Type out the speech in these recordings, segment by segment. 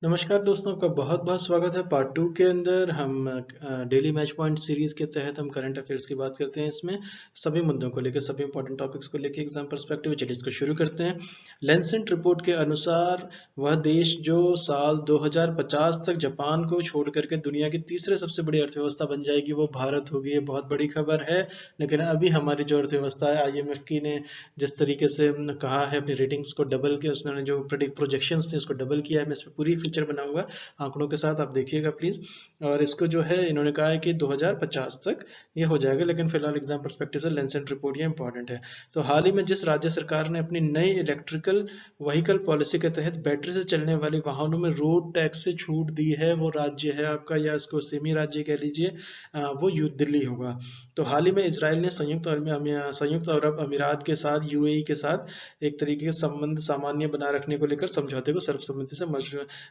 नमस्कार दोस्तों, आपका बहुत बहुत स्वागत है। पार्ट टू के अंदर हम डेली मैच पॉइंट सीरीज के तहत हम करंट अफेयर्स की बात करते हैं। इसमें सभी मुद्दों को लेकर, सभी इंपॉर्टेंट टॉपिक्स को लेकर एग्जाम पर्सपेक्टिव। चलिए इसको शुरू करते हैं। लेंसेंट रिपोर्ट के अनुसार वह देश जो साल 2050 तक जापान को छोड़ करके दुनिया की तीसरे सबसे बड़ी अर्थव्यवस्था बन जाएगी, वो भारत होगी। ये बहुत बड़ी खबर है। लेकिन अभी हमारी जो अर्थव्यवस्था है, IMF की ने जिस तरीके से कहा है, अपनी रेटिंग्स को डबल किया, उसने जो प्रोजेक्शंस थे उसको डबल किया है। मैं इस पर पूरी फीचर बनाऊंगा आंकड़ों के साथ, आप देखिएगा प्लीज। और इसको जो है इन्होंने कहा है कि 2050 तक ये हो जाएगा। लेकिन फिलहाल एग्जाम पर्सपेक्टिव से लेंसेंट रिपोर्ट ये इंपॉर्टेंट है। तो हाल ही में जिस राज्य सरकार ने अपनी नई इलेक्ट्रिकल व्हीकल पॉलिसी के तहत बैटरी से चलने वाली वाहनों में रोड टैक्स से छूट दी है, वो राज्य है आपका, या इसको सेमी राज्य कह लीजिए, वो दिल्ली होगा। तो हाल ही में इसराइल ने संयुक्त अरब अमीरात के साथ, UAE के साथ एक तरीके के संबंध सामान्य बना रखने को लेकर समझौते को सर्वसम्मति से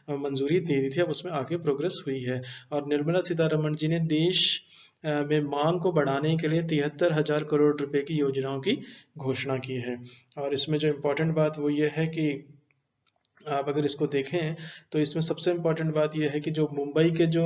मंजूरी दे दी थी। अब उसमें आगे प्रोग्रेस हुई है। और निर्मला सीतारमण जी ने देश में मांग को बढ़ाने के लिए 73,000 करोड़ रुपए की योजनाओं की घोषणा की है। और इसमें जो इम्पोर्टेंट बात वो ये है कि आप अगर इसको देखें तो इसमें सबसे इम्पोर्टेंट बात यह है कि जो मुंबई के जो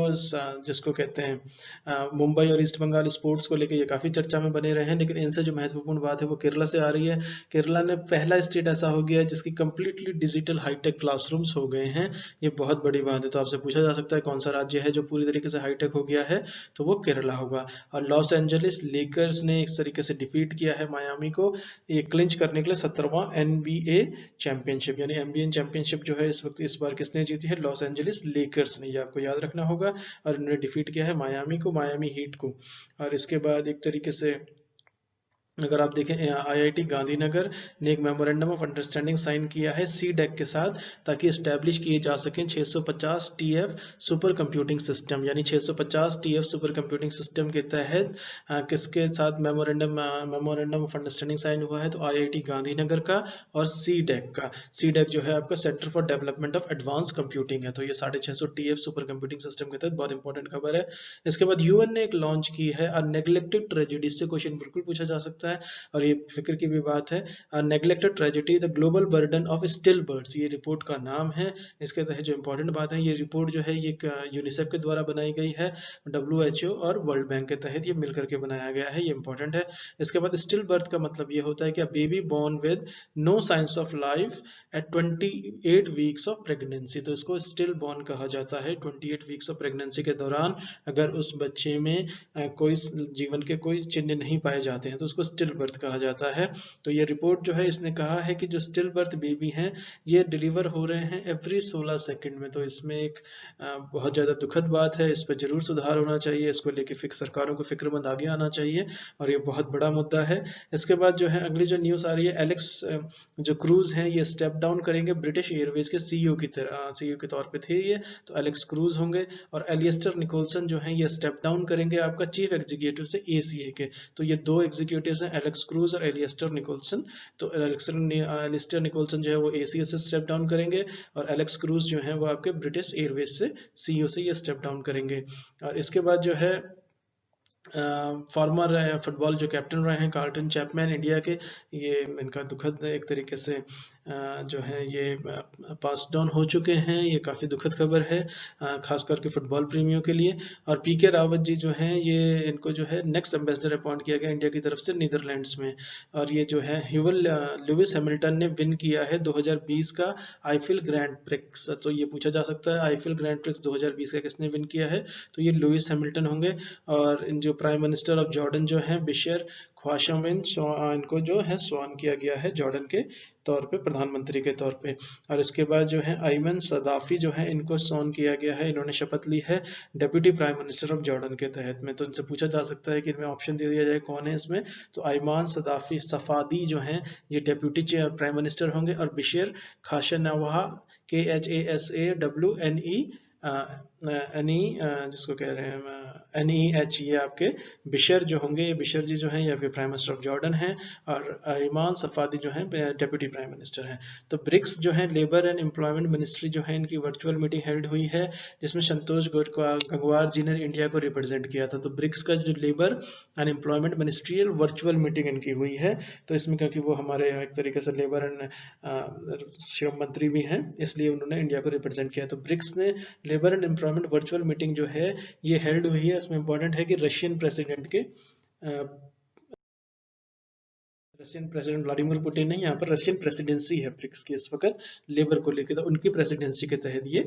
जिसको कहते हैं मुंबई और ईस्ट बंगाल स्पोर्ट्स को लेकर ये काफ़ी चर्चा में बने रहे हैं। लेकिन इनसे जो महत्वपूर्ण बात है वो केरला से आ रही है। केरला ने पहला स्टेट ऐसा हो गया है जिसकी कंप्लीटली डिजिटल हाईटेक क्लासरूम्स हो गए हैं। ये बहुत बड़ी बात है। तो आपसे पूछा जा सकता है कौन सा राज्य है जो पूरी तरीके से हाईटेक हो गया है, तो वो केरला होगा। और लॉस एंजलिस लेकर्स ने इस तरीके से डिफीट किया है मायामी को, ये क्लिंच करने के लिए 17वां NBA चैंपियनशिप, यानी एमबीएन चैंपियनशिप जो है इस वक्त, इस बार किसने जीती है? लॉस एंजलिस लेकर्स ने। ये आपको याद रखना होगा। और इन्होंने डिफीट किया है मायामी को, मायामी हीट को। और इसके बाद एक तरीके से अगर आप देखें, IIT गांधीनगर ने एक मेमोरेंडम ऑफ अंडरस्टैंडिंग साइन किया है CDEC के साथ, ताकि इस्टेब्लिश किए जा सकें 650 TF सुपर कंप्यूटिंग सिस्टम। यानी 650 TF सुपर कंप्यूटिंग सिस्टम के तहत किसके साथ मेमोरेंडम ऑफ अंडरस्टैंडिंग साइन हुआ है? तो IIT गांधीनगर का और CDEC का। CDEC जो है आपका centre for development of advance computing है। तो ये 650 TF सुपर कंप्यूटिंग सिस्टम के तहत बहुत इंपॉर्टेंट खबर है। इसके बाद UN ने एक लॉन्च की है नेग्लेक्टेड ट्रेजेडी। इससे क्वेश्चन बिल्कुल पूछा जा सकता है और ये फिक्र की भी बात है। Neglected tragedy the global burden of still birds, ये रिपोर्ट का नाम है। इसके तहत जो इंपॉर्टेंट बात है, ये रिपोर्ट जो है ये यूनिसेफ के द्वारा बनाई गई है, WHO और वर्ल्ड बैंक के तहत ये मिलकर के बनाया गया है। ये इंपॉर्टेंट है। इसके बाद स्टिल बर्थ का मतलब ये होता है कि baby born with no signs of life at 28 weeks of pregnancy. तो इसको स्टिल बॉर्न कहा जाता है। 28 वीक्स ऑफ प्रेगनेंसी के दौरान अगर उस बच्चे में कोई जीवन के कोई चिन्ह नहीं पाए जाते हैं तो उसको स्टिल बर्थ कहा जाता है। तो ये रिपोर्ट जो है इसने कहा है कि जो स्टिल बर्थ बेबी हैं ये डिलीवर हो रहे हैं एवरी 16 सेकंड में। तो इसमें एक बहुत ज़्यादा दुखद बात है। इस पर जरूर सुधार होना चाहिए। इसको लेके सरकारों को फिक्रमंद आगे आना चाहिए और ये बहुत बड़ा मुद्दा है। इसके बाद जो है अगली जो न्यूज़ आ रही है, एलेक्स जो क्रूज हैं ये स्टेप डाउन करेंगे। ब्रिटिश एयरवेज के CEO के तौर पे थे ये, तो एलेक्स क्रूज होंगे। और एलियस्टर निकोलसन जो हैं ये स्टेप डाउन करेंगे आपका चीफ एग्जीक्यूटिव से ACA के। तो ये दो एग्जीक्यूटिव्स हैं, एलेक्स क्रूज और एलियस्टर निकोलसन। तो एलिस्टर निकोलसन जो है वो ACA से स्टेप डाउन करेंगे और एलेक्स क्रूज जो है वो आपके ब्रिटिश एयरवेज से CEO से ये स्टेप डाउन करेंगे। और इसके बाद जो है फॉर्मर फुटबॉल जो कैप्टन रहे हैं कार्ल्टन चैपमैन इंडिया के, ये इनका दुखद एक तरीके से जो है ये पास डाउन हो चुके हैं। ये काफ़ी दुखद खबर है खास करके फुटबॉल प्रेमियों के लिए। और PK रावत जी जो हैं ये, इनको जो है नेक्स्ट एम्बेसडर अपॉइंट किया गया इंडिया की तरफ से नीदरलैंड्स में। और ये जो है लुइस हैमिल्टन ने विन किया है 2020 का आईफिल ग्रैंड प्रिक्स। तो ये पूछा जा सकता है आईफिल ग्रैंड प्रिक्स 2020 का किसने विन किया है? तो ये लुइस हैमिल्टन होंगे। और इन जो प्राइम मिनिस्टर ऑफ जॉर्डन जो हैं बिशर ख्वाशामिन, इनको जो है स्वान किया गया है जॉर्डन के तौर पे, प्रधानमंत्री के तौर पे। और इसके बाद जो है अयमन सदाफी जो है इनको स्वान किया गया है, इन्होंने शपथ ली है deputy prime minister of Jordan के तहत में। तो इनसे पूछा जा सकता है कि इनमें ऑप्शन दे दिया जाए कौन है इसमें, तो अयमान सदाफी सफादी जो हैं ये डेप्यूटी प्राइम मिनिस्टर होंगे। और बिशर खाशनवाह KHASAWNE एनी जिसको कह रहे हैं NEH, ये आपके बिशर जो होंगे, ये बिशर जी जो हैं ये आपके प्राइम मिनिस्टर ऑफ जॉर्डन हैं, और ईमान सफादी जो हैं डेप्यूटी प्राइम मिनिस्टर हैं। तो ब्रिक्स जो है लेबर एंड एम्प्लॉयमेंट मिनिस्ट्री जो है इनकी वर्चुअल मीटिंग हेल्ड हुई है, जिसमें संतोष गंगवार जी ने इंडिया को रिप्रेजेंट किया था। तो ब्रिक्स का जो labour and employment ministerial virtual meeting इनकी हुई है। तो इसमें क्योंकि वो हमारे एक तरीके से लेबर एंड श्रम मंत्री भी हैं, इसलिए उन्होंने इंडिया को रिप्रेजेंट किया। तो ब्रिक्स ने labour and employment virtual meeting जो है ये हेल्ड हुई है। इसमें इंपॉर्टेंट है कि रशियन प्रेसिडेंट व्लादिमीर पुतिन नहीं, यहाँ पर रशियन प्रेसिडेंसी है ब्रिक्स की इस वक्त लेबर को लेकर, तो उनकी प्रेसिडेंसी के तहत ये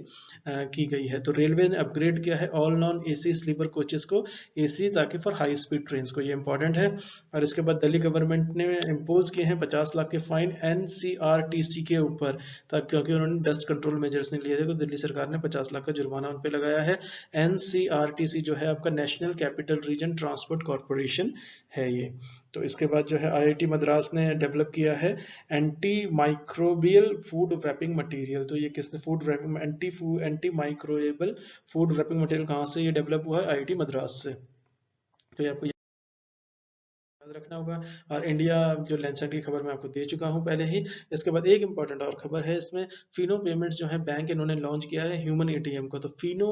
की गई है। तो रेलवे ने अपग्रेड किया है all non AC sleeper coaches को एसी, ताकि फॉर हाई स्पीड ट्रेन को, ये इंपॉर्टेंट है। और इसके बाद दिल्ली गवर्नमेंट ने इम्पोज किए हैं 50 लाख के फाइन NCRTC के ऊपर, ताकि क्योंकि उन्होंने डस्ट कंट्रोल मेजर्स नहीं लिए थे, तो दिल्ली सरकार ने 50 लाख का जुर्माना उन पर लगाया है। NCRTC जो है आपका national capital region transport corporation है ये। तो इसके बाद जो है IIT मद्रास ने डेवलप किया है anti microbial food wrapping material. तो ये किसने food wrapping anti microbial food wrapping material कहाँ से ये डेवलप हुआ है? IIT मद्रास से। तो ये आपको याद रखना होगा। और इंडिया जो लैंडसेट की खबर मैं आपको दे चुका हूं पहले ही। इसके बाद एक इंपॉर्टेंट और खबर है इसमें, फिनो पेमेंट्स जो है बैंक इन्होंने लॉन्च किया है ह्यूमन ATM को। तो Fino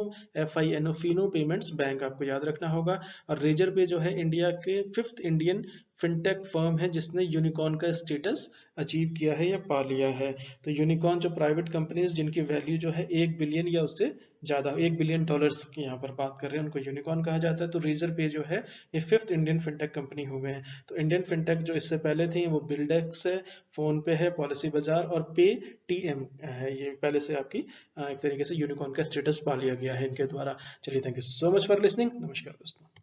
FINO Fino payments bank आपको याद रखना होगा। और रेजर पे जो है इंडिया के 5th इंडियन फिनटेक फर्म है जिसने यूनिकॉर्न का स्टेटस अचीव किया है या पा लिया है। तो यूनिकॉर्न जो प्राइवेट कंपनीज जिनकी वैल्यू जो है 1 बिलियन या उससे ज्यादा, $1 बिलियन की यहाँ पर बात कर रहे हैं, उनको यूनिकॉर्न कहा जाता है। तो रेजर पे जो है ये 5th इंडियन फिनटेक कंपनी हुए हैं। तो इंडियन फिनटेक जो इससे पहले थी वो बिल्डेक्स है, फोन पे है, पॉलिसी बाजार और पे TM है। ये पहले से आपकी एक तरीके से यूनिकॉर्न का स्टेटस पा लिया गया है इनके द्वारा। चलिए, thank you so much for listening. नमस्कार दोस्तों।